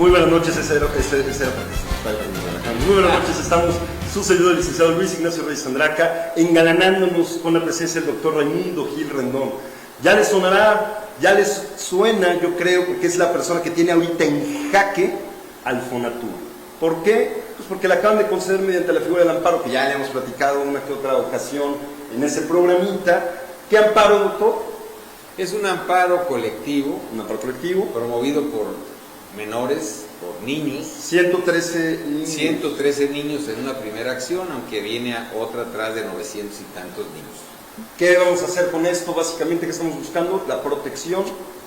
Muy buenas noches, muy buenas noches, estamos su servidor el licenciado Luis Ignacio Reyes Andraca, engalanándonos con la presencia del doctor Raimundo Gil Rendón. Ya les sonará, ya les suena, yo creo, porque es la persona que tiene ahorita en jaque al Fonatur. ¿Por qué? Pues porque le acaban de conceder mediante la figura del amparo, que ya le hemos platicado una que otra ocasión en ese programita. ¿Qué amparo, doctor? Es un amparo colectivo. Un amparo colectivo. Promovido por menores, por niños. 113 niños. 113 niños en una primera acción, aunque viene otra atrás de 900 y tantos niños. ¿Qué vamos a hacer con esto? Básicamente, ¿qué estamos buscando? La protección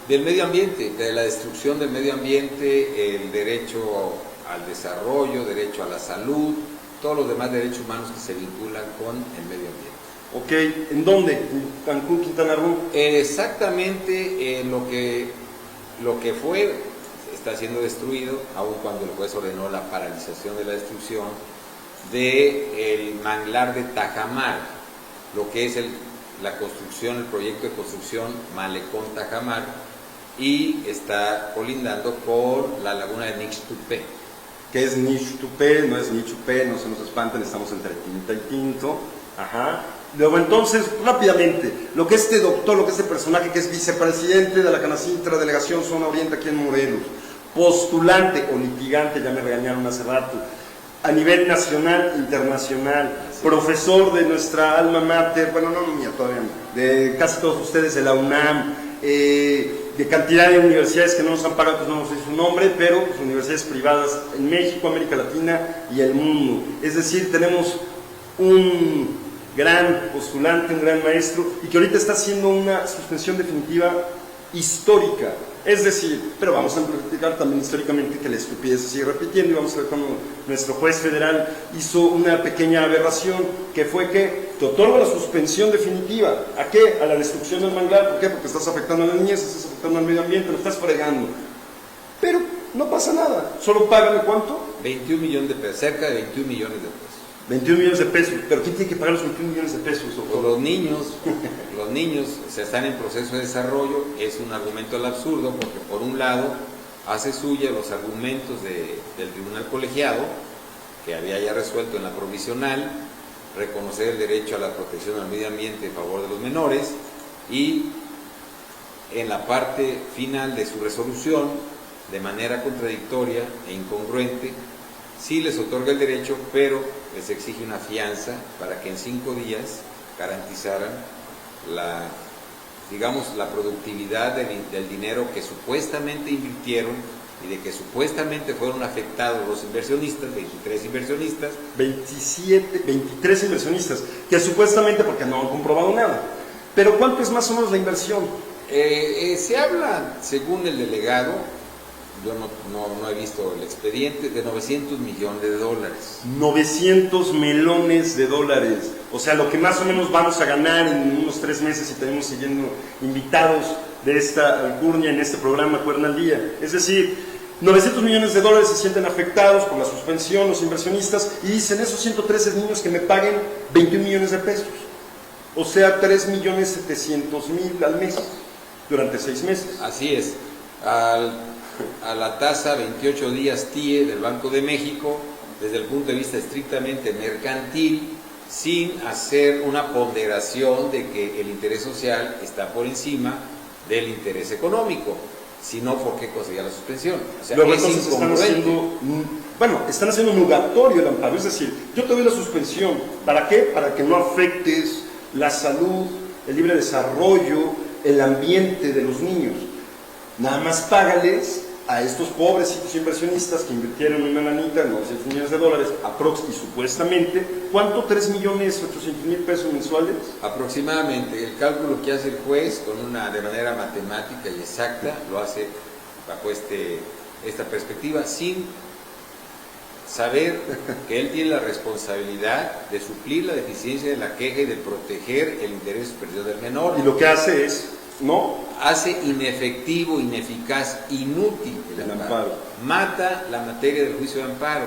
del medio ambiente, de la destrucción del medio ambiente, el derecho al desarrollo, derecho a la salud, todos los demás derechos humanos que se vinculan con el medio ambiente. Ok, ¿en dónde? ¿En Cancún, Quintana Roo? Exactamente en lo que fue, está siendo destruido, aun cuando el juez ordenó la paralización de la destrucción del manglar de Tajamar, lo que es la construcción, el proyecto de construcción Malecón Tajamar, y está colindando con la laguna de Nixtupé. ¿Qué es Nixtupé? No es Nichupé, no se nos espanten, estamos entre tinta y tinto. Ajá. Luego entonces, rápidamente, lo que este doctor, lo que este personaje que es vicepresidente de la Canacintra Delegación Zona Oriente aquí en Morelos, postulante o litigante, ya me regañaron hace rato, a nivel nacional, internacional, profesor de nuestra alma mater, bueno, no mía todavía no, de casi todos ustedes de la UNAM, de cantidad de universidades que no nos han pagado, pues no nos sé su nombre, pero pues, universidades privadas en México, América Latina y el mundo. Es decir, tenemos un gran postulante, un gran maestro, y que ahorita está haciendo una suspensión definitiva histórica. Es decir, pero vamos a platicar también históricamente que la estupidez se sigue repitiendo, y vamos a ver cómo nuestro juez federal hizo una pequeña aberración, que fue que te otorga la suspensión definitiva. ¿A qué? A la destrucción del manglar. ¿Por qué? Porque estás afectando a la niñez, estás afectando al medio ambiente, lo estás fregando. Pero no pasa nada, solo págame ¿cuánto? 21 millones de pesos, cerca de 21 millones de pesos. 21 millones de pesos, pero ¿quién tiene que pagar los 21 millones de pesos, doctor? Pues los niños se están en proceso de desarrollo. Es un argumento al absurdo, porque por un lado hace suya los argumentos del tribunal colegiado, que había ya resuelto en la provisional, reconocer el derecho a la protección al medio ambiente en favor de los menores, y en la parte final de su resolución, de manera contradictoria e incongruente, sí les otorga el derecho, pero les exige una fianza para que en 5 días garantizaran la productividad del dinero que supuestamente invirtieron y de que supuestamente fueron afectados los inversionistas, 23 inversionistas. 23 inversionistas, que supuestamente, porque no han comprobado nada. Pero ¿cuánto es más o menos la inversión? Se habla, según el delegado, yo no he visto el expediente, de 900 millones de dólares. 900 melones de dólares. O sea, lo que más o menos vamos a ganar en unos 3 meses si tenemos siguiendo invitados de esta alcurnia en este programa Cuerna al Día. Es decir, 900 millones de dólares se sienten afectados por la suspensión los inversionistas y dicen esos 113 niños que me paguen 21 millones de pesos. O sea, 3.700.000 al mes durante 6 meses. Así es. A la tasa 28 días TIE del Banco de México, desde el punto de vista estrictamente mercantil, sin hacer una ponderación de que el interés social está por encima del interés económico, sino porque conseguía la suspensión. O sea, luego entonces están haciendo nugatorio el amparo, es decir, yo te doy la suspensión, ¿para qué? Para que no afectes la salud, el libre desarrollo, el ambiente de los niños. Nada más págales a estos pobrecitos inversionistas que invirtieron una lanita, 900 millones de dólares, y supuestamente, ¿cuánto? 3.800.000 pesos mensuales. Aproximadamente. El cálculo que hace el juez de manera matemática y exacta, lo hace bajo esta perspectiva, sin saber que él tiene la responsabilidad de suplir la deficiencia de la queja y de proteger el interés superior del menor. Y lo que hace es, hace inefectivo, ineficaz, inútil el amparo. Mata la materia del juicio de amparo,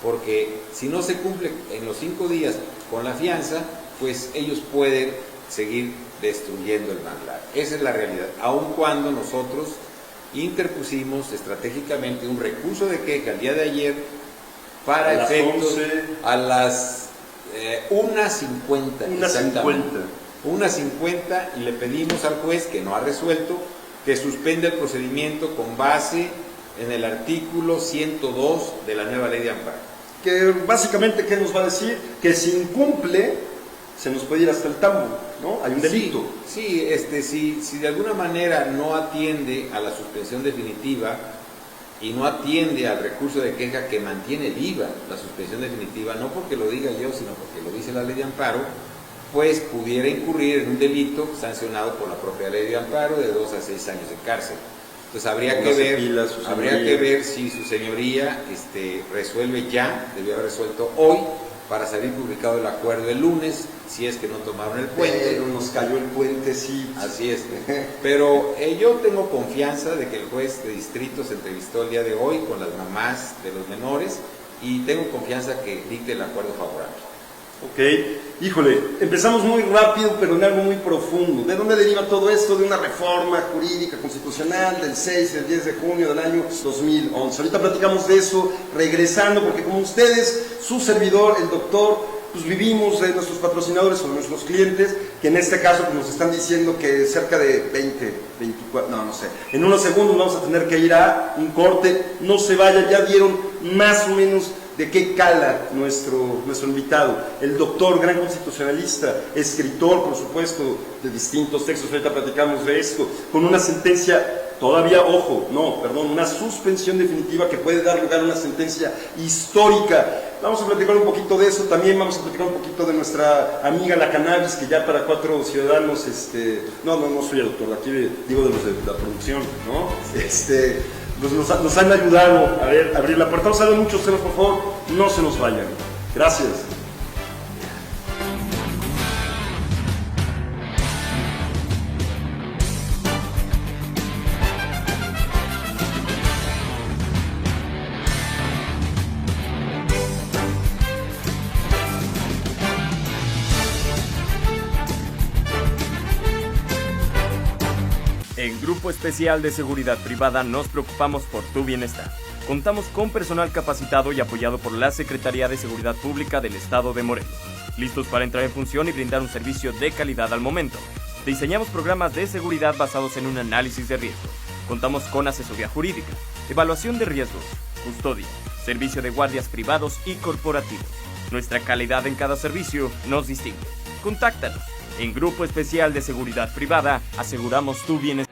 porque si no se cumple en los 5 días con la fianza, pues ellos pueden seguir destruyendo el manglar. Esa es la realidad, aun cuando nosotros interpusimos estratégicamente un recurso de queja el día de ayer para a las efectos 11. a las 1:50. 1:50, y le pedimos al juez, que no ha resuelto, que suspenda el procedimiento con base en el artículo 102 de la nueva ley de amparo. Que básicamente, ¿qué nos va a decir? Que si incumple, se nos puede ir hasta el tambo, ¿no? Hay un delito. Sí, si de alguna manera no atiende a la suspensión definitiva y no atiende al recurso de queja que mantiene viva la suspensión definitiva, no porque lo diga yo, sino porque lo dice la ley de amparo, pues pudiera incurrir en un delito sancionado por la propia ley de amparo de 2 a 6 años de cárcel. Entonces habría que ver si su señoría resuelve ya, debió haber resuelto hoy, para salir publicado el acuerdo el lunes, si es que no tomaron el puente. Pero nos cayó el puente, sí. Así es. Pero yo tengo confianza de que el juez de distrito se entrevistó el día de hoy con las mamás de los menores y tengo confianza que dicte el acuerdo favorable. Ok, híjole, empezamos muy rápido, pero en algo muy profundo. ¿De dónde deriva todo esto? De una reforma jurídica constitucional del 6 y el 10 de junio del año 2011. Ahorita platicamos de eso, regresando, porque como ustedes, su servidor, el doctor, pues vivimos de nuestros patrocinadores o de nuestros clientes, que en este caso pues, nos están diciendo que cerca de 20, 24, no sé. En unos segundos vamos a tener que ir a un corte, no se vaya, ya vieron más o menos de qué cala nuestro invitado, el doctor, gran constitucionalista, escritor, por supuesto, de distintos textos, ahorita platicamos de esto, con una sentencia todavía, una suspensión definitiva que puede dar lugar a una sentencia histórica. Vamos a platicar un poquito de eso, también vamos a platicar un poquito de nuestra amiga la cannabis, que ya para 4 ciudadanos, no soy el doctor, aquí digo de los de la producción, ¿no? Nos han ayudado a abrir la puerta. Vamos a ver muchos temas, por favor, no se nos vayan. Gracias. En Grupo Especial de Seguridad Privada nos preocupamos por tu bienestar. Contamos con personal capacitado y apoyado por la Secretaría de Seguridad Pública del Estado de Morelos. Listos para entrar en función y brindar un servicio de calidad al momento. Diseñamos programas de seguridad basados en un análisis de riesgo. Contamos con asesoría jurídica, evaluación de riesgos, custodia, servicio de guardias privados y corporativos. Nuestra calidad en cada servicio nos distingue. Contáctanos. En Grupo Especial de Seguridad Privada aseguramos tu bienestar.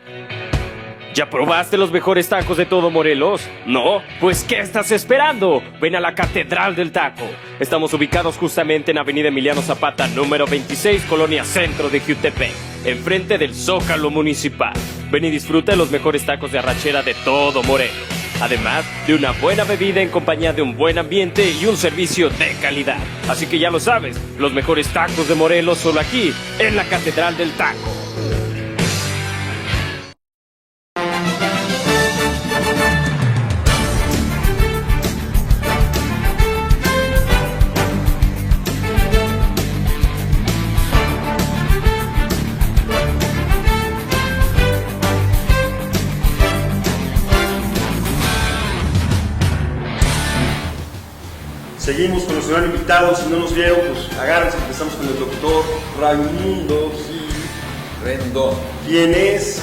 ¿Ya probaste los mejores tacos de todo Morelos? ¿No? Pues ¿qué estás esperando? Ven a la Catedral del Taco. Estamos ubicados justamente en Avenida Emiliano Zapata, número 26, Colonia Centro de Jiutepec, enfrente del Zócalo Municipal. Ven y disfruta de los mejores tacos de arrachera de todo Morelos. Además de una buena bebida en compañía de un buen ambiente y un servicio de calidad. Así que ya lo sabes, los mejores tacos de Morelos solo aquí, en la Catedral del Taco. Seguimos con nuestro gran invitado. Si no nos vieron, pues agárrense, empezamos con el doctor Raimundo Rendón, quien es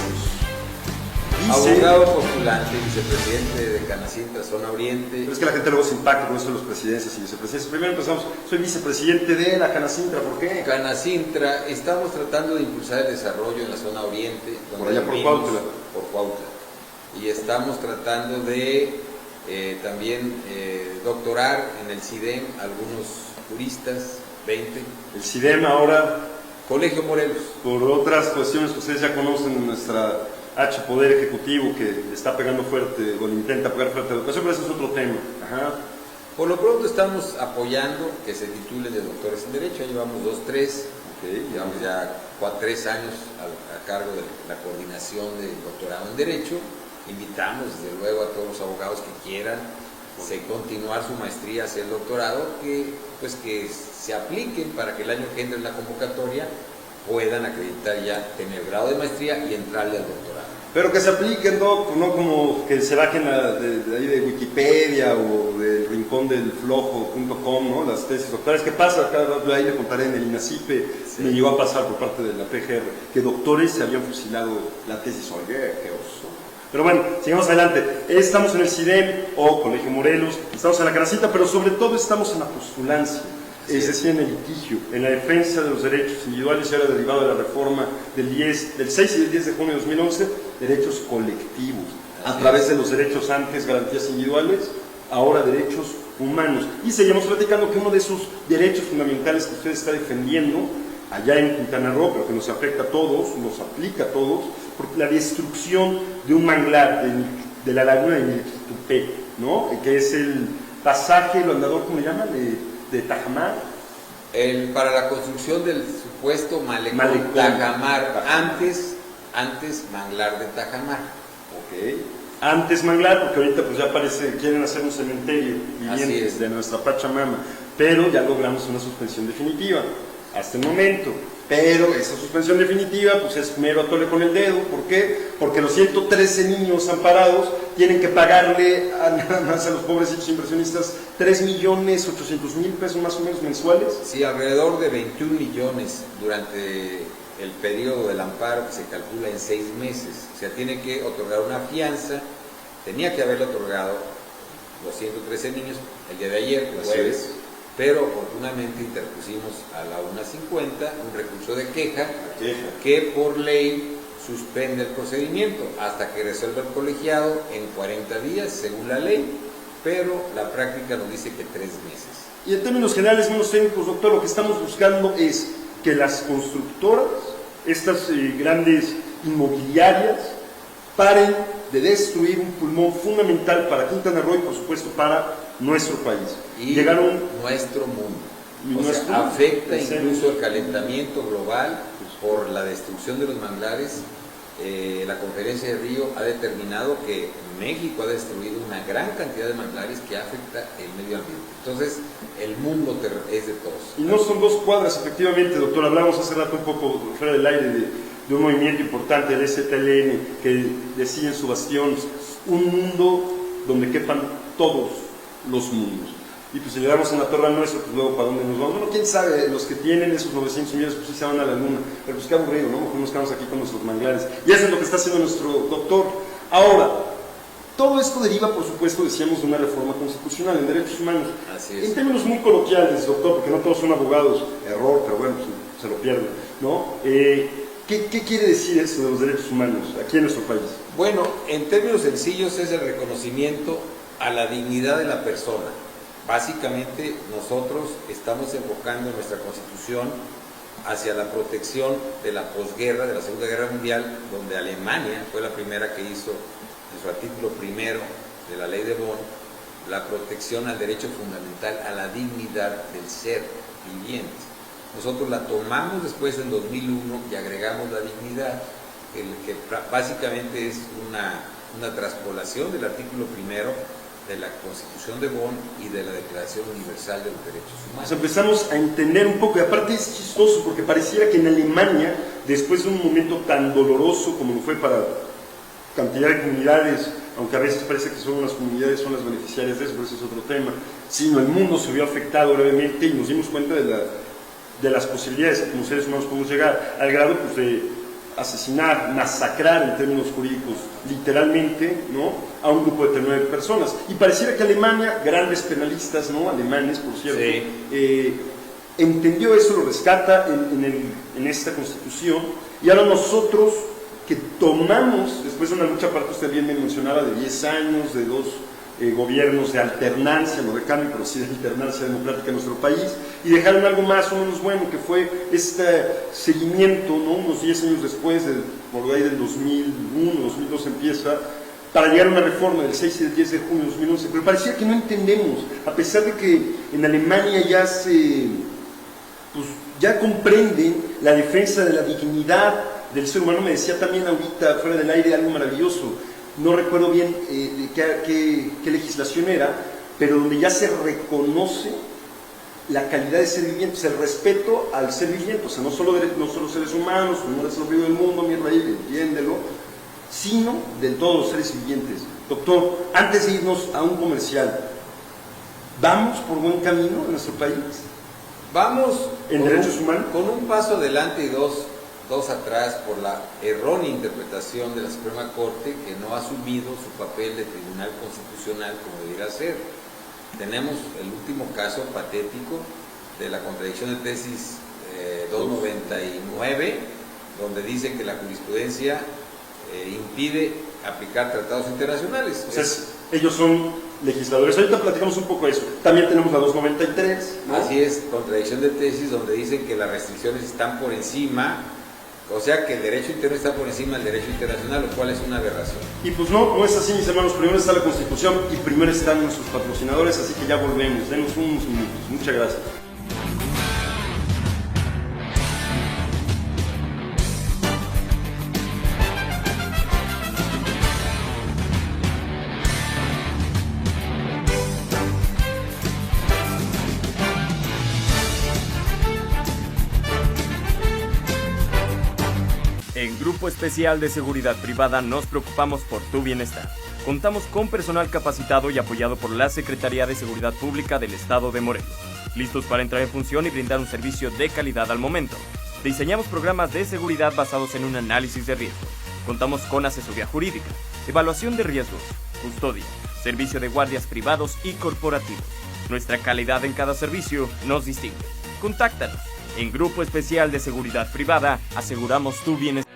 abogado postulante, vicepresidente de Canacintra, Zona Oriente. Pero es que la gente luego se impacta con esto de los presidencias y vicepresidencias. Primero empezamos, soy vicepresidente de la Canacintra, ¿por qué? Canacintra, estamos tratando de impulsar el desarrollo en la Zona Oriente, por allá por Cuautla. Por Cuautla. Y estamos tratando de también doctorar en el CIDEM algunos juristas, 20. El CIDEM ahora, Colegio Morelos. por otras cuestiones que ustedes ya conocen, nuestra Poder Ejecutivo que está pegando fuerte, o le intenta pegar fuerte a la educación, pero ese es otro tema. Ajá. Por lo pronto estamos apoyando que se titulen de doctores en Derecho, ya llevamos 2, 3, llevamos ya 3 años a cargo de la coordinación del doctorado en Derecho. Invitamos desde luego a todos los abogados que quieran continuar su maestría hacia el doctorado, que se apliquen para que el año que entre en la convocatoria puedan acreditar ya tener grado de maestría y entrarle al doctorado. Pero que se apliquen, Doc, no como que se bajen de ahí de Wikipedia o del rincón del flojo.com, ¿no? Las tesis doctorales. ¿Qué pasa? Acá ahí le contaré en el INACIPE, sí. Me llegó a pasar por parte de la PGR, que doctores se habían fusilado la tesis. Oye, qué oso. Pero bueno, sigamos adelante. Estamos en el CIDEM o Colegio Morelos, estamos en la Canacita, pero sobre todo estamos en la postulancia. Es decir, en el litigio, en la defensa de los derechos individuales, y ahora derivado de la reforma del 6 y del 10 de junio de 2011, derechos colectivos, a través de los derechos antes, garantías individuales, ahora derechos humanos. Y seguimos platicando que uno de esos derechos fundamentales que usted está defendiendo, allá en Quintana Roo, pero que nos afecta a todos, nos aplica a todos, por la destrucción de un manglar de la laguna de Milquitupé, ¿no? Que es el pasaje, el andador, ¿cómo le llaman? De Tajamar. Para la construcción del supuesto malecón Tajamar, antes manglar de Tajamar. Ok. Antes manglar, porque ahorita pues ya parece que quieren hacer un cementerio viviente de nuestra Pachamama, pero ya logramos una suspensión definitiva hasta el momento. Pero esa suspensión definitiva pues es mero atole con el dedo. ¿Por qué? Porque los 113 niños amparados tienen que pagarle nada más a los pobrecitos inversionistas 3.800.000 pesos más o menos mensuales. Sí, alrededor de 21 millones durante el periodo del amparo, que se calcula en 6 meses. O sea, tiene que otorgar una fianza, tenía que haberle otorgado los 113 niños el día de ayer, el jueves. Pero afortunadamente interpusimos a la 1:50 un recurso de queja que por ley suspende el procedimiento hasta que resuelva el colegiado en 40 días según la ley, pero la práctica nos dice que 3 meses. Y en términos generales, menos técnicos, doctor, lo que estamos buscando es que las constructoras, estas grandes inmobiliarias, paren de destruir un pulmón fundamental para Quintana Roo y por supuesto para nuestro país. Y nuestro mundo. Afecta incluso el calentamiento global por la destrucción de los manglares. La conferencia de Río ha determinado que México ha destruido una gran cantidad de manglares que afecta el medio ambiente. Entonces, el mundo es de todos. Y no son 2 cuadras, efectivamente, doctor. Hablamos hace rato un poco fuera del aire de un movimiento importante, el STLN, que decía en su bastión, un mundo donde quepan todos los mundos. Y pues si le damos en la torre al nuestro, pues luego ¿para dónde nos vamos? Bueno, quién sabe, los que tienen esos 900 millones, pues sí se van a la luna, pero pues qué aburrido, ¿no? Mejor nos quedamos aquí con nuestros manglares. Y eso es lo que está haciendo nuestro doctor. Ahora, todo esto deriva, por supuesto, decíamos, de una reforma constitucional en derechos humanos. Así es. En términos muy coloquiales, doctor, porque no todos son abogados, error, pero bueno, pues, se lo pierden, ¿no? ¿Qué quiere decir eso de los derechos humanos aquí en nuestro país? Bueno, en términos sencillos es el reconocimiento a la dignidad de la persona. Básicamente nosotros estamos enfocando nuestra Constitución hacia la protección de la posguerra, de la Segunda Guerra Mundial, donde Alemania fue la primera que hizo en su artículo primero de la Ley de Bonn la protección al derecho fundamental a la dignidad del ser viviente. Nosotros la tomamos después en 2001 y agregamos la dignidad, que básicamente es una traspolación del artículo primero de la Constitución de Bonn y de la Declaración Universal de los Derechos Humanos. Pues empezamos a entender un poco, y aparte es chistoso porque pareciera que en Alemania, después de un momento tan doloroso como lo fue para cantidad de comunidades, aunque a veces parece que solo las comunidades son las beneficiarias de eso, pero ese es otro tema, sino el mundo se vio afectado gravemente y nos dimos cuenta de las posibilidades que como seres humanos podemos llegar, al grado pues, de asesinar, masacrar en términos jurídicos, literalmente, ¿no?, a un grupo de 39 personas. Y pareciera que Alemania, grandes penalistas, ¿no?, alemanes, por cierto, sí, entendió eso, lo rescata en esta Constitución, y ahora nosotros que tomamos, después de una lucha, aparte usted bien me mencionaba, de 10 años, de 2 gobiernos de alternancia, no de cambio, pero sí de alternancia democrática en nuestro país, y dejaron algo más o menos bueno, que fue este seguimiento, ¿no?, unos 10 años después, por ahí del 2001, 2002 empieza, para llegar a una reforma del 6 y del 10 de junio de 2011, pero parecía que no entendemos, a pesar de que en Alemania ya comprenden la defensa de la dignidad del ser humano. Me decía también ahorita, fuera del aire, algo maravilloso, no recuerdo bien qué legislación era, pero donde ya se reconoce la calidad de ser viviente, o sea, el respeto al ser viviente, o sea, no solo seres humanos, no eres el ombligo del mundo, mi rey, entiéndelo, sino de todos los seres vivientes. Doctor, antes de irnos a un comercial, ¿vamos por buen camino en nuestro país? Vamos en derechos humanos con un paso adelante y dos atrás por la errónea interpretación de la Suprema Corte, que no ha asumido su papel de tribunal constitucional como debiera ser. Tenemos el último caso patético de la contradicción de tesis 299, donde dice que la jurisprudencia impide aplicar tratados internacionales. O sea, ellos son legisladores. Ahorita platicamos un poco de eso. También tenemos la 293, ¿no? Así es, contradicción de tesis, donde dicen que las restricciones están por encima, o sea que el derecho interno está por encima del derecho internacional, lo cual es una aberración. Y pues no es así, mis hermanos. Primero está la Constitución y primero están nuestros patrocinadores, así que ya volvemos. Denos unos minutos. Muchas gracias. En Grupo Especial de Seguridad Privada nos preocupamos por tu bienestar. Contamos con personal capacitado y apoyado por la Secretaría de Seguridad Pública del Estado de Morelos, listos para entrar en función y brindar un servicio de calidad al momento. Diseñamos programas de seguridad basados en un análisis de riesgo. Contamos con asesoría jurídica, evaluación de riesgos, custodia, servicio de guardias privados y corporativos. Nuestra calidad en cada servicio nos distingue. Contáctanos. En Grupo Especial de Seguridad Privada aseguramos tu bienestar.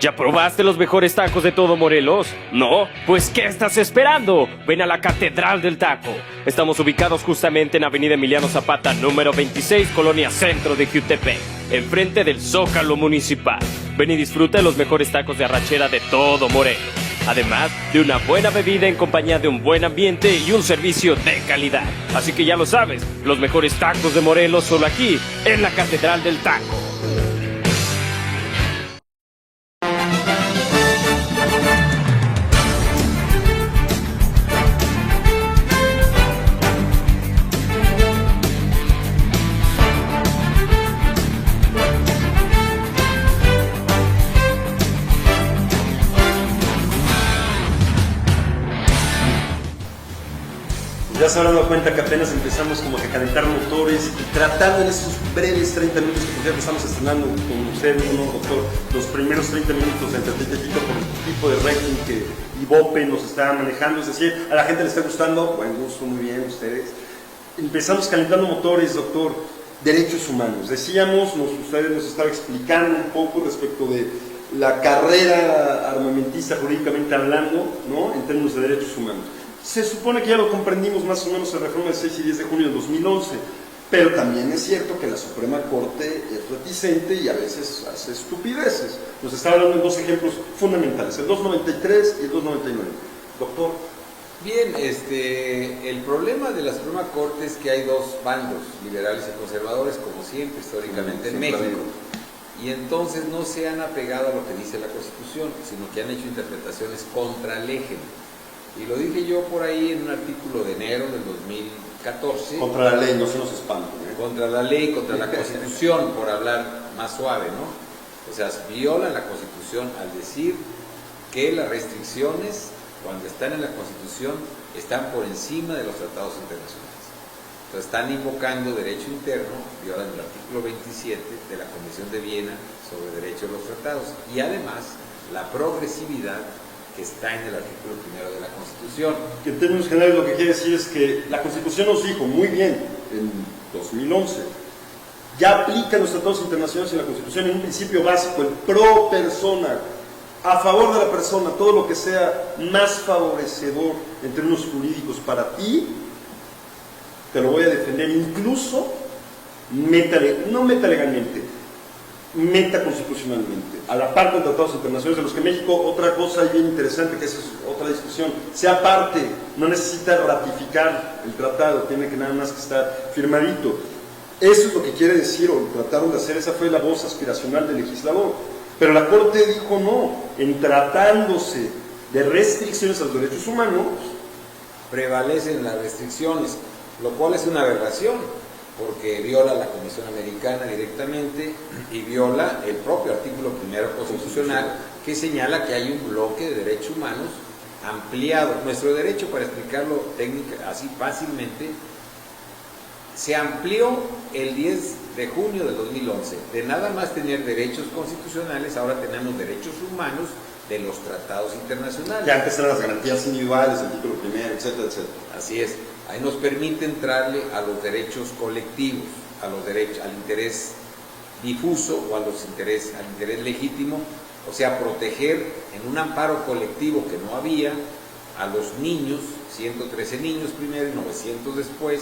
¿Ya probaste los mejores tacos de todo Morelos? ¿No? Pues ¿qué estás esperando? Ven a la Catedral del Taco. Estamos ubicados justamente en Avenida Emiliano Zapata, número 26, Colonia Centro de Jiutepec, enfrente del Zócalo Municipal. Ven y disfruta de los mejores tacos de arrachera de todo Morelos. Además de una buena bebida en compañía de un buen ambiente y un servicio de calidad. Así que ya lo sabes, los mejores tacos de Morelos solo aquí, en la Catedral del Taco. Ya se habrán dado cuenta que apenas empezamos como que a calentar motores y tratando en estos breves 30 minutos que por ejemplo estamos estrenando con usted, ¿no, doctor? Los primeros 30 minutos de entretenimiento por el tipo de rating que Ibope nos está manejando, es decir, a la gente le está gustando, buen gusto, muy bien, ustedes. Empezamos calentando motores, doctor, derechos humanos. Decíamos, ustedes nos estaba explicando un poco respecto de la carrera armamentista jurídicamente hablando, ¿no? En términos de derechos humanos. Se supone que ya lo comprendimos más o menos en la reforma del 6 y 10 de junio de 2011, pero también es cierto que la Suprema Corte es reticente y a veces hace estupideces. Nos está hablando de dos ejemplos fundamentales, el 293 y el 299. Doctor. Bien, el problema de la Suprema Corte es que hay dos bandos, liberales y conservadores, como siempre, históricamente en México. Y entonces no se han apegado a lo que dice la Constitución, sino que han hecho interpretaciones contra legem. Y lo dije yo por ahí en un artículo de enero del 2014. Contra la ley, no se nos espanten. Contra la ley, contra la Constitución, por hablar más suave, ¿no? O sea, violan la Constitución al decir que las restricciones, cuando están en la Constitución, están por encima de los tratados internacionales. Entonces están invocando derecho interno, violan el artículo 27 de la Convención de Viena sobre Derecho de los Tratados, y además la progresividad que está en el artículo 1 de la Constitución. Que en términos generales lo que quiere decir es que la Constitución nos dijo muy bien en 2011, ya aplica los tratados internacionales y la Constitución en un principio básico, el pro persona, a favor de la persona, todo lo que sea más favorecedor en términos jurídicos para ti, te lo voy a defender, incluso no metalegalmente, metaconstitucionalmente, a la par de tratados internacionales de los que México, otra cosa bien interesante, que esa es otra discusión, sea parte, no necesita ratificar el tratado, tiene que nada más que estar firmadito. Eso es lo que quiere decir, o trataron de hacer, esa fue la voz aspiracional del legislador. Pero la Corte dijo no, en tratándose de restricciones a los derechos humanos, prevalecen las restricciones, lo cual es una aberración. porque viola la Convención Americana directamente y viola el propio artículo primero constitucional que señala que hay un bloque de derechos humanos ampliado. Nuestro derecho, para explicarlo técnica, así fácilmente, se amplió el 10 de junio de 2011. De nada más tener derechos constitucionales, ahora tenemos derechos humanos de los tratados internacionales. Ya antes eran las garantías individuales, el título primero, etcétera, etcétera. Así es. Ahí nos permite entrarle a los derechos colectivos, a los derechos, al interés difuso o al interés legítimo, o sea, proteger en un amparo colectivo que no había a los niños, 113 niños primero y 900 después,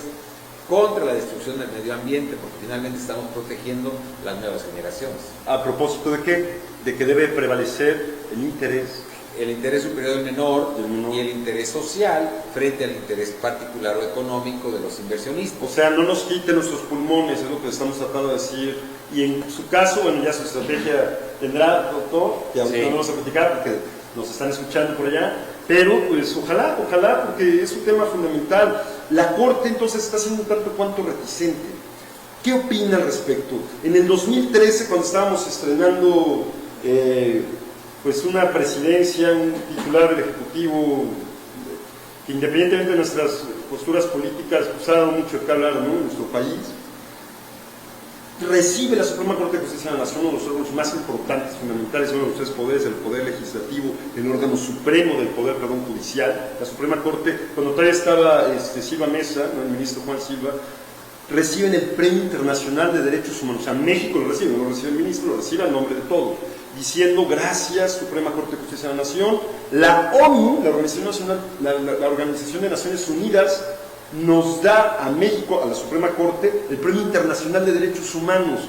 contra la destrucción del medio ambiente, porque finalmente estamos protegiendo las nuevas generaciones. ¿A propósito de qué? De que debe prevalecer el interés superior del menor y el interés social frente al interés particular o económico de los inversionistas. O sea, no nos quite nuestros pulmones, es lo que estamos tratando de decir. Y en su caso, bueno, ya su estrategia tendrá, doctor, que ahorita no vamos a platicar porque nos están escuchando por allá, pero pues ojalá, porque es un tema fundamental. La Corte entonces está siendo un tanto cuanto reticente. ¿Qué opina al respecto? En el 2013, cuando estábamos estrenando pues una presidencia, un titular del Ejecutivo, que independientemente de nuestras posturas políticas, pues ha dado mucho que hablar, ¿no?, en nuestro país, recibe la Suprema Corte de Justicia de la Nación, uno de los órganos más importantes, fundamentales, uno de los tres poderes, el poder legislativo, el órgano supremo del poder, judicial. La Suprema Corte, cuando todavía estaba Silva Mesa, ¿no?, el ministro Juan Silva, reciben el Premio Internacional de Derechos Humanos. O sea, México lo recibe, no lo recibe el ministro, lo recibe al nombre de todos, diciendo gracias Suprema Corte de Justicia de la Nación. La ONU, la Organización de Naciones Unidas, nos da a México, a la Suprema Corte, el Premio Internacional de Derechos Humanos.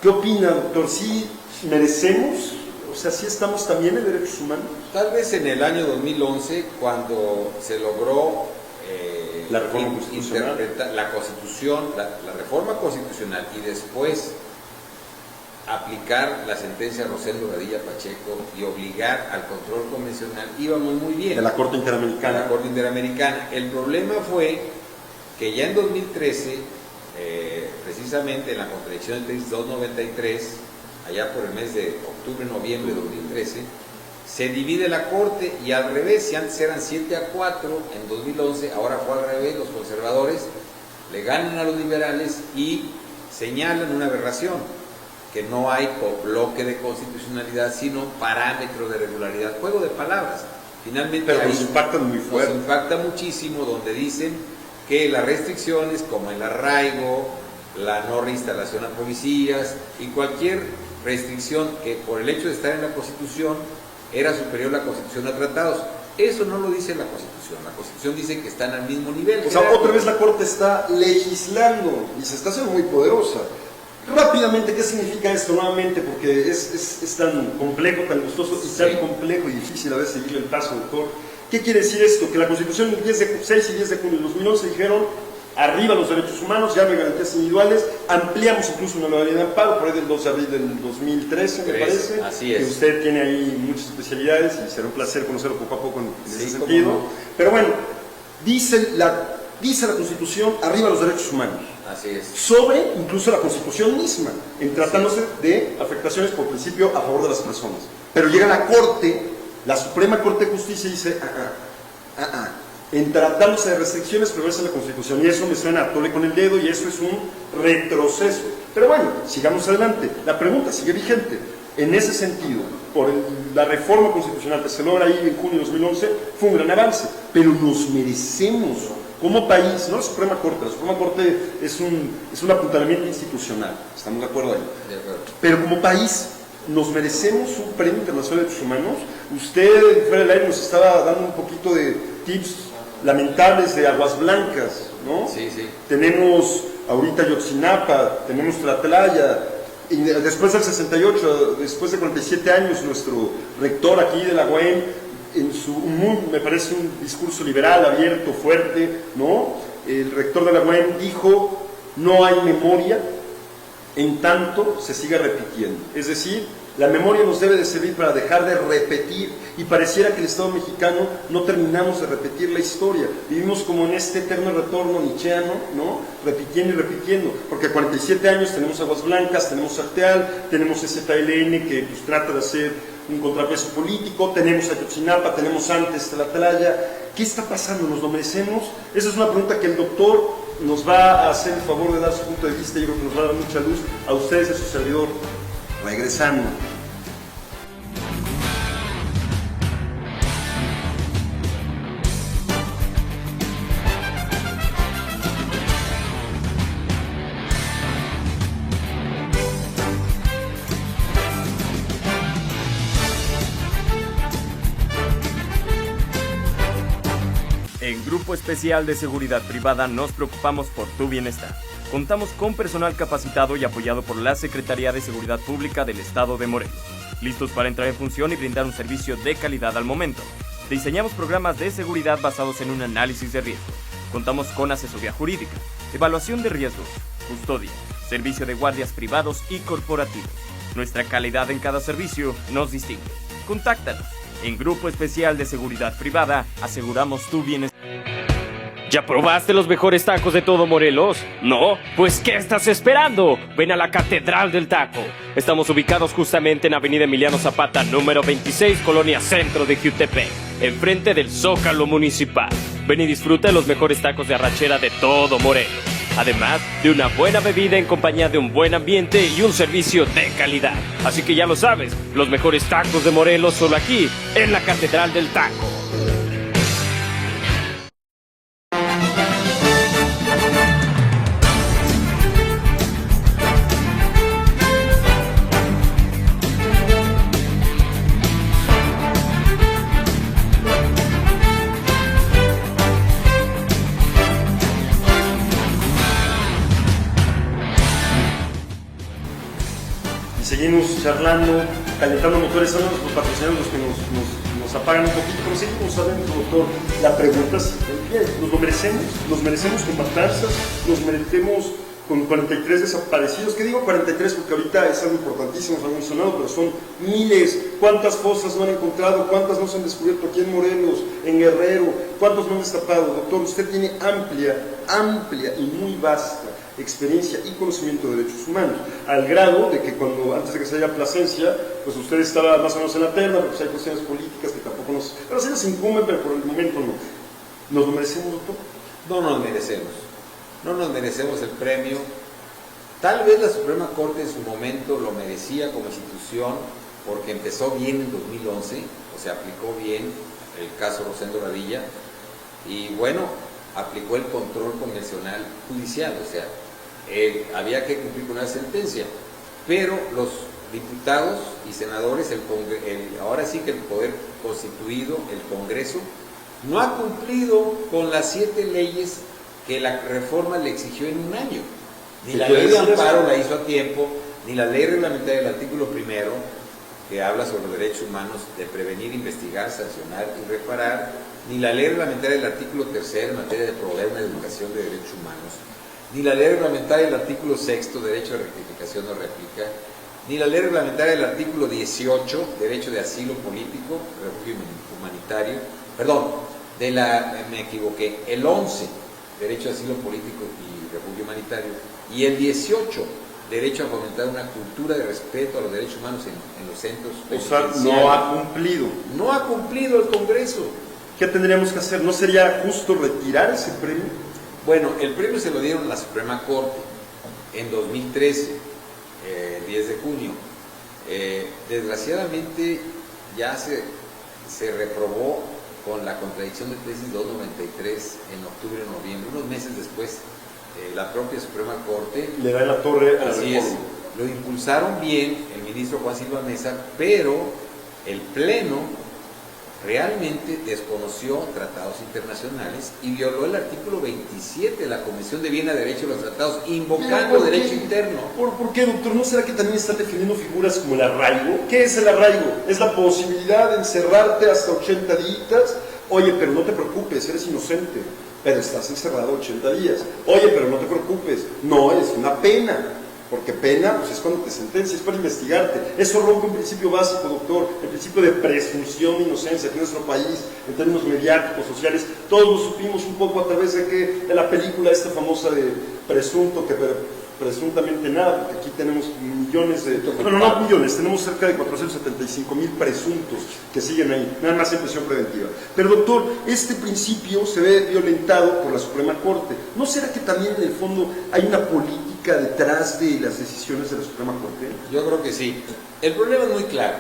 ¿Qué opina, doctor? ¿Sí merecemos? O sea, ¿sí estamos también en derechos humanos? Tal vez en el año 2011, cuando se logró la reforma constitucional, la Constitución, la reforma constitucional, y después aplicar la sentencia Rosendo Radilla Pacheco y obligar al control convencional, íbamos muy bien. De la Corte Interamericana. De la Corte Interamericana. El problema fue que ya en 2013, precisamente en la contradicción del 293, allá por el mes de octubre-noviembre de 2013, se divide la Corte y al revés, si antes eran 7-4 en 2011, ahora fue al revés, los conservadores le ganan a los liberales y señalan una aberración, que no hay bloque de constitucionalidad, sino parámetro de regularidad, juego de palabras. Finalmente pero nos impactan muy fuerte. Nos impacta muchísimo, donde dicen que las restricciones como el arraigo, la no reinstalación a policías y cualquier restricción que por el hecho de estar en la Constitución era superior a la Constitución a tratados. Eso no lo dice la Constitución. La Constitución dice que están al mismo nivel. O sea, otra vez la Corte está legislando y se está haciendo muy poderosa. Rápidamente, ¿qué significa esto nuevamente? Porque es tan complejo, tan gustoso y tan complejo y difícil a veces seguirle el paso, doctor. ¿Qué quiere decir esto? Que la Constitución del 6 y 10 de junio de 2011 dijeron: arriba los derechos humanos, ya no hay garantías individuales, ampliamos incluso una modalidad de amparo, por ahí del 2 de abril del 2013, me parece. Así es. Que usted tiene ahí muchas especialidades y será un placer conocerlo poco a poco en ese sentido. No. Pero bueno, dice la Constitución, arriba los derechos humanos. Así es. Sobre incluso la Constitución misma, en tratándose de afectaciones por principio a favor de las personas. Pero llega la Corte, la Suprema Corte de Justicia, y dice: en tratándose de restricciones prevalece la Constitución. Y eso me suena a tole con el dedo, y eso es un retroceso. Pero bueno, sigamos adelante. La pregunta sigue vigente. En ese sentido, por la reforma constitucional que se logra ahí en junio de 2011, fue un gran avance. Pero nos merecemos, como país, no la Suprema Corte es un apuntalamiento institucional, estamos de acuerdo ahí. De acuerdo. Pero como país, nos merecemos un Premio Internacional de Derechos Humanos. Usted, fuera del aire, nos estaba dando un poquito de tips lamentables de Aguas Blancas, ¿no? Sí, sí. Tenemos ahorita Yotzinapa, tenemos Tlatlaya, y después del 68, después de 47 años, nuestro rector aquí de la UAM, me parece un discurso liberal, abierto, fuerte, ¿no? El rector de la UAM dijo: no hay memoria en tanto se siga repitiendo. Es decir, La memoria nos debe de servir para dejar de repetir, y pareciera que el Estado mexicano no terminamos de repetir la historia. Vivimos como en este eterno retorno nietzscheano, ¿no? Repitiendo y repitiendo, porque a 47 años tenemos Aguas Blancas, tenemos Arteal, tenemos ZLN que pues, trata de hacer un contrapeso político, tenemos Ayotzinapa, tenemos antes Tlatlaya. ¿Qué está pasando? ¿Nos lo merecemos? Esa es una pregunta que el doctor nos va a hacer el favor de dar su punto de vista, y yo creo que nos va a dar mucha luz a ustedes y a su servidor. Regresando. En Grupo Especial de Seguridad Privada nos preocupamos por tu bienestar. Contamos con personal capacitado y apoyado por la Secretaría de Seguridad Pública del Estado de Morelos, listos para entrar en función y brindar un servicio de calidad al momento. Diseñamos programas de seguridad basados en un análisis de riesgo. Contamos con asesoría jurídica, evaluación de riesgos, custodia, servicio de guardias privados y corporativos. Nuestra calidad en cada servicio nos distingue. Contáctanos. En Grupo Especial de Seguridad Privada aseguramos tu bienestar. ¿Ya probaste los mejores tacos de todo Morelos? ¿No? Pues ¿qué estás esperando? Ven a la Catedral del Taco. Estamos ubicados justamente en Avenida Emiliano Zapata, número 26, Colonia Centro de Jiutepec, enfrente del Zócalo Municipal. Ven y disfruta de los mejores tacos de arrachera de todo Morelos. Además de una buena bebida en compañía de un buen ambiente y un servicio de calidad. Así que ya lo sabes, los mejores tacos de Morelos solo aquí, en la Catedral del Taco. Seguimos charlando, calentando motores. Son los patrocinadores los que nos apagan un poquito, pero seguimos sabiendo, doctor, la pregunta es, ¿nos lo merecemos? ¿Nos merecemos con matanzas? ¿Nos merecemos con 43 desaparecidos? ¿Qué digo 43? Porque ahorita es algo importantísimo, se ha mencionado, pero son miles. ¿Cuántas fosas no han encontrado? ¿Cuántas no se han descubierto aquí en Morelos, en Guerrero? ¿Cuántos no han destapado? Doctor, usted tiene amplia y muy vasta experiencia y conocimiento de derechos humanos, al grado de que antes de que se haya Plasencia, pues usted estaba más o menos en la terna, porque hay cuestiones políticas que tampoco pero sí nos incumben, pero por el momento no. ¿Nos lo merecemos, doctor? No nos merecemos. No nos merecemos el premio. Tal vez la Suprema Corte en su momento lo merecía como institución, porque empezó bien en 2011, o sea, aplicó bien el caso Rosendo Radilla, y bueno, aplicó el control convencional judicial, o sea, había que cumplir con una sentencia, pero los diputados y senadores, ahora sí que el poder constituido, el Congreso, no ha cumplido con las 7 leyes que la reforma le exigió en un año. Ni la ley de amparo la hizo a tiempo, ni la ley reglamentaria del artículo 1, que habla sobre los derechos humanos de prevenir, investigar, sancionar y reparar, ni la ley reglamentaria del artículo 3 en materia de proveer una educación de derechos humanos, ni la ley reglamentaria del artículo 6, derecho de rectificación o réplica, ni la ley reglamentaria del artículo 18, derecho de asilo político, refugio humanitario, me equivoqué, el 11, derecho de asilo político y refugio humanitario, y el 18, derecho a fomentar una cultura de respeto a los derechos humanos en los centros penitenciarios. O sea, no ha cumplido. No ha cumplido el Congreso. ¿Qué tendríamos que hacer? ¿No sería justo retirar ese premio? Bueno, el premio se lo dieron a la Suprema Corte en 2013, el 10 de junio. Desgraciadamente ya se reprobó con la contradicción de tesis 293 en octubre o noviembre, unos meses después. La propia Suprema Corte le da en la torre a la así reforma. Es, lo impulsaron bien el ministro Juan Silva Mesa, pero el Pleno realmente desconoció tratados internacionales y violó el artículo 27 de la Convención de Viena de Derecho de los Tratados, invocando derecho interno. ¿Por qué, doctor? ¿No será que también están definiendo figuras como el arraigo? ¿Qué es el arraigo? Es la posibilidad de encerrarte hasta 80 días. Oye, pero no te preocupes, eres inocente, pero estás encerrado 80 días. Oye, pero no te preocupes, no, es una pena. Porque pena, pues es cuando te sentencias, es para investigarte. Eso rompe un principio básico, doctor, el principio de presunción de inocencia que en nuestro país, en términos mediáticos, sociales, todos lo supimos un poco a través de la película esta famosa de Presunto, que presuntamente nada, porque aquí tenemos millones de... Bueno, no millones, tenemos cerca de 475,000 presuntos que siguen ahí, nada más en prisión preventiva. Pero doctor, este principio se ve violentado por la Suprema Corte. ¿No será que también en el fondo hay una política detrás de las decisiones de la Suprema Corte? Yo creo que sí. El problema es muy claro.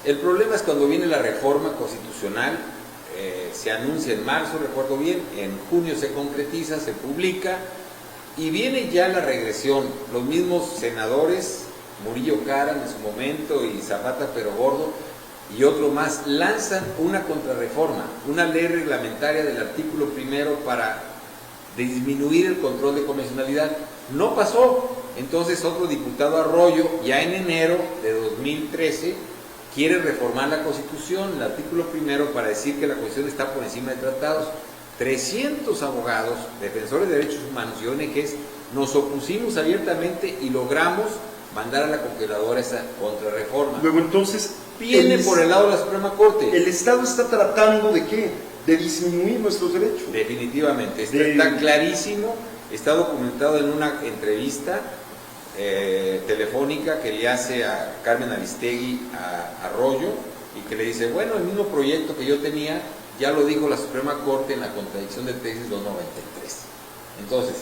El problema es cuando viene la reforma constitucional, se anuncia en marzo, recuerdo bien, en junio se concretiza, se publica, y viene ya la regresión. Los mismos senadores, Murillo Karam en su momento y Zapata pero Gordo y otro más, lanzan una contrarreforma, una ley reglamentaria del artículo 1 para disminuir el control de convencionalidad. No pasó. Entonces otro diputado, Arroyo, ya en enero de 2013 quiere reformar la Constitución, el artículo 1, para decir que la Constitución está por encima de tratados. 300 abogados, defensores de derechos humanos y ONGs nos opusimos abiertamente y logramos mandar a la congeladora esa contrarreforma. Luego entonces... Viene por el lado de la Suprema Corte. ¿El Estado está tratando de qué? ¿De disminuir nuestros derechos? Definitivamente, está clarísimo, está documentado en una entrevista telefónica que le hace a Carmen Aristegui a Arroyo, y que le dice, bueno, el mismo proyecto que yo tenía, ya lo dijo la Suprema Corte en la contradicción de tesis 293. Entonces,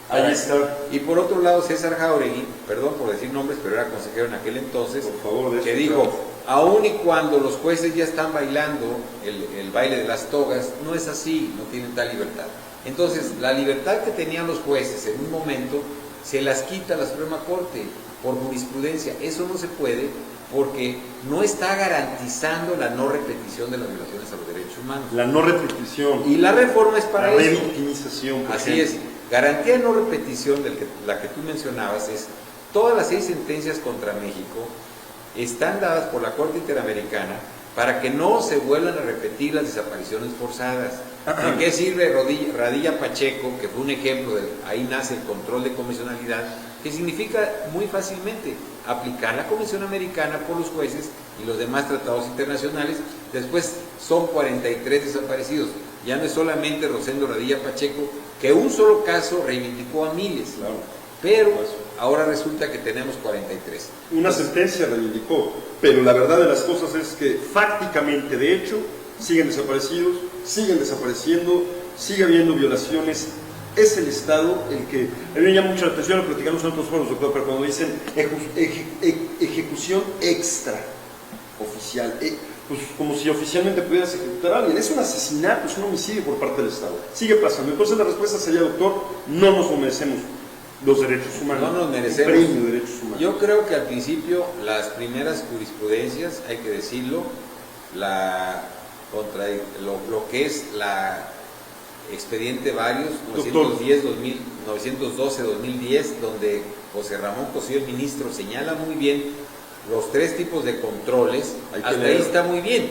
ahí está. Y por otro lado, César Jáuregui, perdón por decir nombres, pero era consejero en aquel entonces, por favor, que dijo, aun y cuando los jueces ya están bailando el baile de las togas, no es así, no tienen tal libertad. Entonces, la libertad que tenían los jueces en un momento, se las quita la Suprema Corte por jurisprudencia. Eso no se puede, porque no está garantizando la no repetición de las violaciones a los derechos humanos. La no repetición. Y la reforma es para eso. La revictimización. Así es. Garantía de no repetición, la que tú mencionabas, es todas las 6 sentencias contra México están dadas por la Corte Interamericana para que no se vuelvan a repetir las desapariciones forzadas. ¿De qué sirve Radilla Pacheco, que fue un ejemplo de ahí nace el control de convencionalidad, que significa muy fácilmente aplicar la Convención Americana por los jueces y los demás tratados internacionales? Después son 43 desaparecidos. Ya no es solamente Rosendo Radilla Pacheco, que un solo caso reivindicó a miles, claro, pero ahora resulta que tenemos 43. Una sentencia reivindicó, pero la verdad de las cosas es que fácticamente, de hecho, siguen desaparecidos, siguen desapareciendo, sigue habiendo violaciones. Es el Estado el que... A mí me llama mucho la atención, lo platicamos en otros foros, doctor, pero cuando dicen ejecución extraoficial, pues como si oficialmente pudieras ejecutar a alguien. Es un asesinato, es un homicidio por parte del Estado. Sigue pasando. Entonces la respuesta sería, doctor, no nos lo merecemos los derechos humanos. No nos merecemos. Un premio de derechos humanos. Yo creo que al principio las primeras jurisprudencias, hay que decirlo, lo que es la expediente Varios, 912-2010, donde José Ramón Cosío, el ministro, señala muy bien los 3 tipos de controles, hasta ahí está muy bien,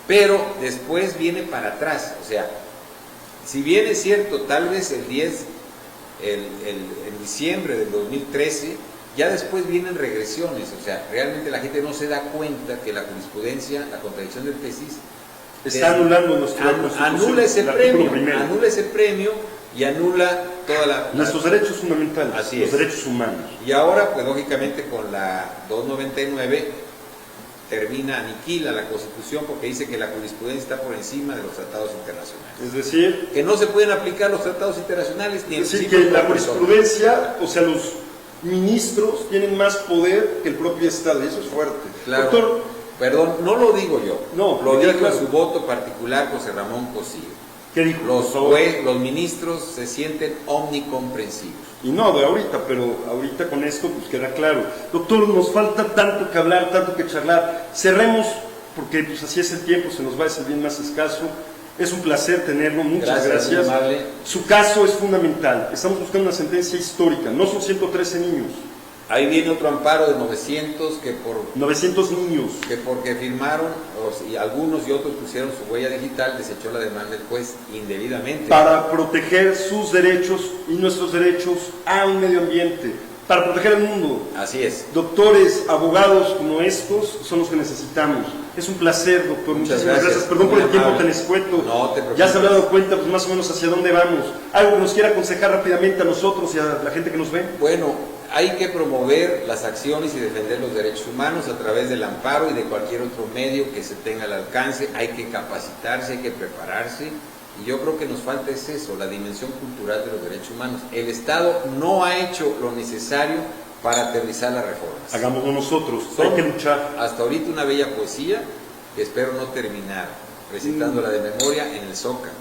pero después viene para atrás. O sea, si bien es cierto, tal vez en diciembre del 2013, ya después vienen regresiones. O sea, realmente la gente no se da cuenta que la jurisprudencia, la contradicción de tesis, está anulando anula ese premio y anula nuestros derechos fundamentales, así los es. derechos humanos. Y ahora, pues lógicamente con la 299 aniquila la Constitución, porque dice que la jurisprudencia está por encima de los tratados internacionales. Es decir, que no se pueden aplicar los tratados internacionales ni es decir, que la jurisprudencia, o sea, los ministros tienen más poder que el propio Estado, y eso es fuerte. Claro. Doctor, perdón, no lo digo yo, no, lo dijo claro. En su voto particular José Ramón Cosío. ¿Qué dijo? Los ministros se sienten omnicomprensivos. Y no de ahorita, pero ahorita con esto pues queda claro. Doctor, nos falta tanto que hablar, tanto que charlar. Cerremos, porque pues así es el tiempo, se nos va a hacer bien más escaso. Es un placer tenerlo, muchas gracias. Su caso es fundamental. Estamos buscando una sentencia histórica, no son 113 niños. Ahí viene otro amparo de 900 900 niños. Que porque firmaron, y algunos y otros pusieron su huella digital, desechó la demanda del juez indebidamente. Para proteger sus derechos y nuestros derechos a un medio ambiente, para proteger el mundo. Así es. Doctores, abogados como estos son los que necesitamos. Es un placer, doctor. Muchas Muchísimas gracias. Perdón por el tiempo tan escueto. No te preocupes. Ya se habrá dado cuenta pues, más o menos hacia dónde vamos. ¿Algo que nos quiera aconsejar rápidamente a nosotros y a la gente que nos ve? Bueno, hay que promover las acciones y defender los derechos humanos a través del amparo y de cualquier otro medio que se tenga al alcance. Hay que capacitarse, hay que prepararse. Y yo creo que nos falta es eso, la dimensión cultural de los derechos humanos. El Estado no ha hecho lo necesario para aterrizar las reformas. Hagámoslo nosotros, Son hay que luchar. hasta ahorita una bella poesía que espero no terminar recitándola de memoria en el Zócalo,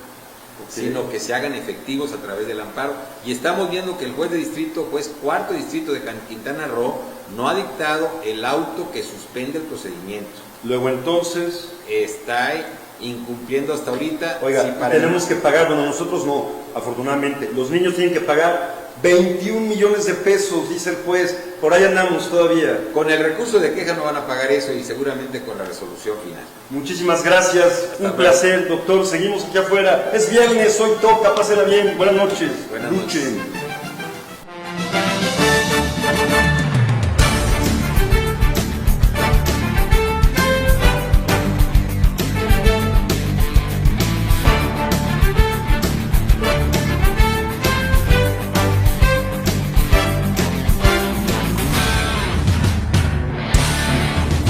sino que se hagan efectivos a través del amparo. Y estamos viendo que el juez cuarto distrito de Quintana Roo no ha dictado el auto que suspende el procedimiento. Luego entonces... Está incumpliendo hasta ahorita. Oiga, sí, tenemos que pagar, bueno, nosotros no, afortunadamente. Los niños tienen que pagar 21 millones de pesos, dice el juez. Por ahí andamos todavía. Con el recurso de queja no van a pagar eso y seguramente con la resolución final. Muchísimas gracias, un placer, doctor. Seguimos aquí afuera. Es viernes, hoy toca, pásela bien. Buenas noches. Buenas noches. Luchen.